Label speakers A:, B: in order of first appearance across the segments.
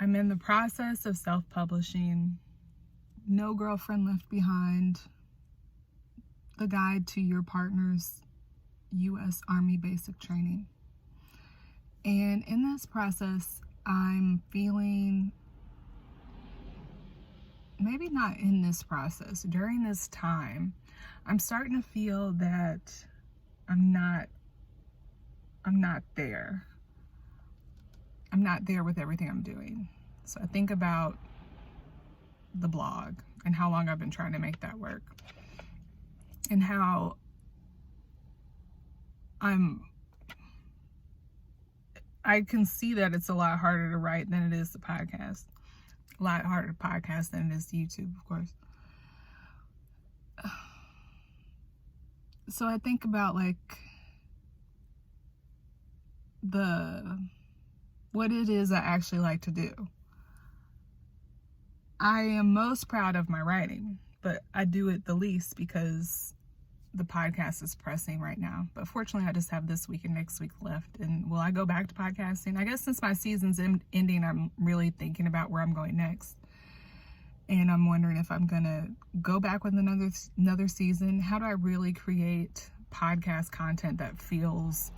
A: I'm in the process of self-publishing No Girlfriend Left Behind, the guide to your partner's U.S. Army basic training. And in this process, I'm feeling, maybe not in this process, during this time, I'm starting to feel that I'm not there. I'm not there with everything I'm doing. So I think about the blog and how long I've been trying to make that work, and how I can see that it's a lot harder to write than it is to podcast. A lot harder to podcast than it is to YouTube, of course. So I think about like what it is I actually like to do. I am most proud of my writing, but I do it the least because the podcast is pressing right now. But fortunately, I just have this week and next week left. And will I go back to podcasting? I guess since my season's ending, I'm really thinking about where I'm going next. And I'm wondering if I'm gonna go back with another season. How do I really create podcast content that feels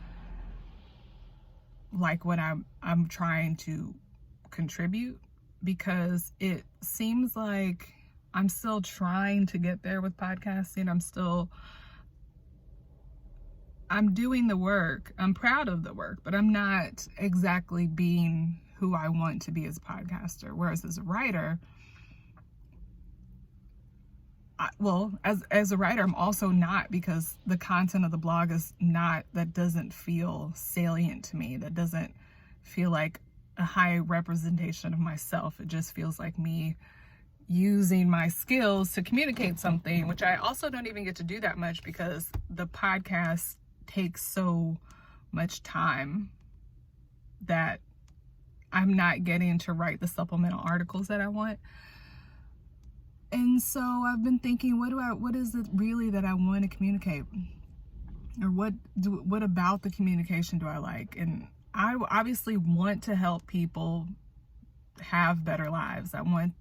A: like what I'm trying to contribute? Because it seems like I'm still trying to get there with podcasting. I'm doing the work. I'm proud of the work, but I'm not exactly being who I want to be as a podcaster. Whereas as a writer, as a writer, I'm also not, because the content of the blog is not, that doesn't feel salient to me. That doesn't feel like a high representation of myself. It just feels like me using my skills to communicate something, which I also don't even get to do that much because the podcast takes so much time that I'm not getting to write the supplemental articles that I want. And so I've been thinking, what is it really that I want to communicate? Or what about the communication do I like? And I obviously want to help people have better lives. I want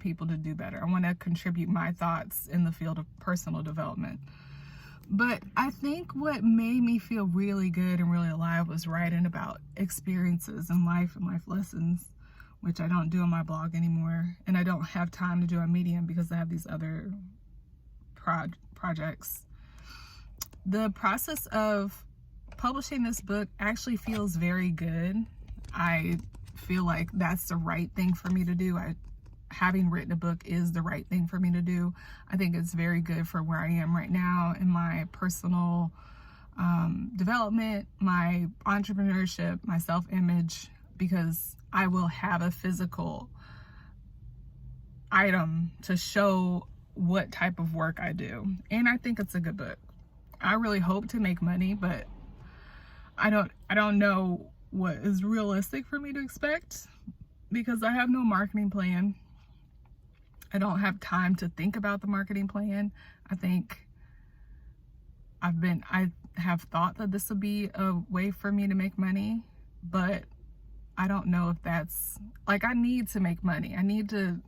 A: people to do better. I want to contribute my thoughts in the field of personal development. But I think what made me feel really good and really alive was writing about experiences in life and life lessons, which I don't do on my blog anymore. And I don't have time to do on Medium because I have these other projects. The process of publishing this book actually feels very good. I feel like that's the right thing for me to do. Having written a book is the right thing for me to do. I think it's very good for where I am right now in my personal development, my entrepreneurship, my self-image, because I will have a physical item to show what type of work I do. And I think it's a good book. I really hope to make money, but I don't know what is realistic for me to expect because I have no marketing plan. I don't have time to think about the marketing plan. I think I have thought that this would be a way for me to make money, but I don't know if that's, like, I need to make money. I need to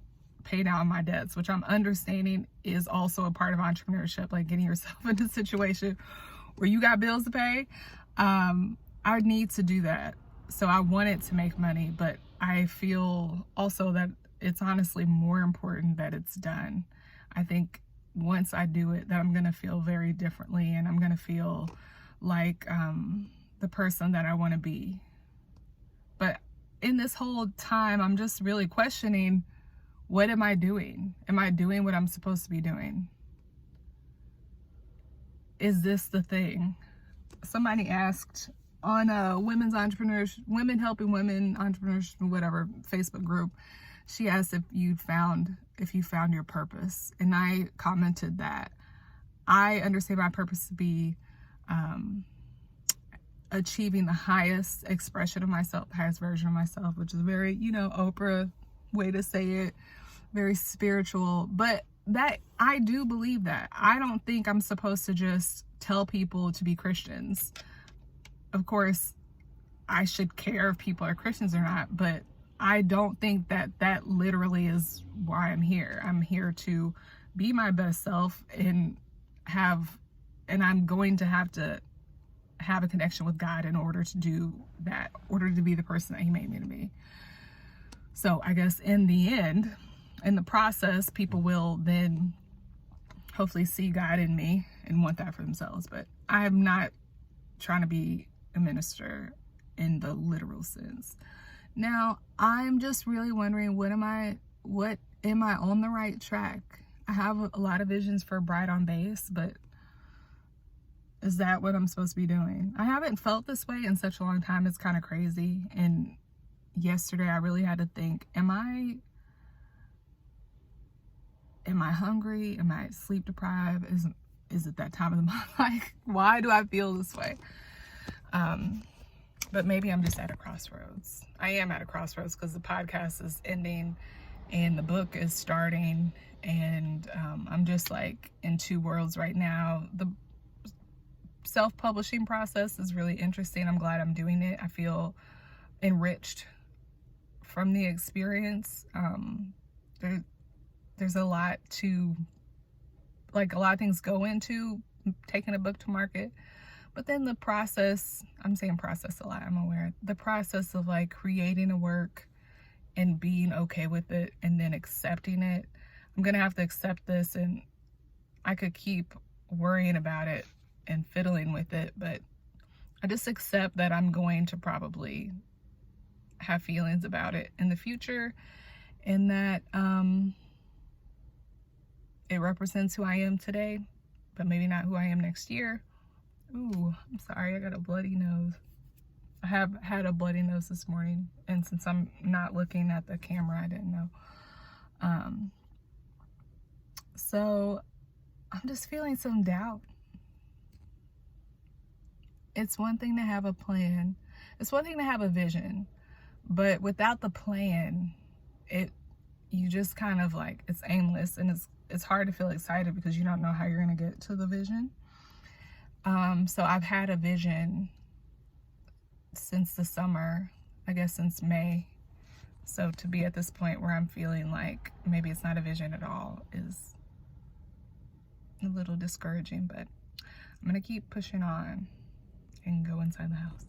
A: pay down my debts, which I'm understanding is also a part of entrepreneurship, like getting yourself in a situation where you got bills to pay. I need to do that. So I wanted to make money, but I feel also that it's honestly more important that it's done. I think once I do it, that I'm going to feel very differently, and I'm going to feel like the person that I want to be. But in this whole time, I'm just really questioning, what am I doing? Am I doing what I'm supposed to be doing? Is this the thing? Somebody asked on a Women Helping Women Entrepreneurs, whatever, Facebook group, she asked if you found your purpose. And I commented that I understand my purpose to be achieving the highest expression of myself, the highest version of myself, which is very, Oprah way to say it, very spiritual. But that, I do believe that. I don't think I'm supposed to just tell people to be Christians. Of course, I should care if people are Christians or not, but I don't think that that literally is why I'm here. I'm here to be my best self and I'm going to have a connection with God in order to do that, in order to be the person that He made me to be. So I guess in the end, in the process, people will then hopefully see God in me and want that for themselves. But I'm not trying to be a minister in the literal sense. Now, I'm just really wondering, what am I on the right track? I have a lot of visions for Bride on Base, but is that what I'm supposed to be doing? I haven't felt this way in such a long time. It's kind of crazy. And yesterday I really had to think, am I hungry? Am I sleep deprived? Is it that time of the month? Like, why do I feel this way? But maybe I'm just at a crossroads. I am at a crossroads because the podcast is ending and the book is starting, and I'm just like in two worlds right now. The self-publishing process is really interesting. I'm glad I'm doing it. I feel enriched from the experience. There's a lot of things go into taking a book to market. But then the process, I'm saying process a lot, I'm aware. The process of like creating a work and being okay with it and then accepting it. I'm going to have to accept this, and I could keep worrying about it and fiddling with it, but I just accept that I'm going to probably have feelings about it in the future, and that it represents who I am today, but maybe not who I am next year. Ooh, I'm sorry, I got a bloody nose. I have had a bloody nose this morning, and since I'm not looking at the camera, I didn't know. So I'm just feeling some doubt. It's one thing to have a plan. It's one thing to have a vision, but without the plan, you just kind of like, it's aimless, and it's hard to feel excited because you don't know how you're going to get to the vision. So I've had a vision since the summer, I guess since May. So to be at this point where I'm feeling like maybe it's not a vision at all is a little discouraging, but I'm going to keep pushing on and go inside the house.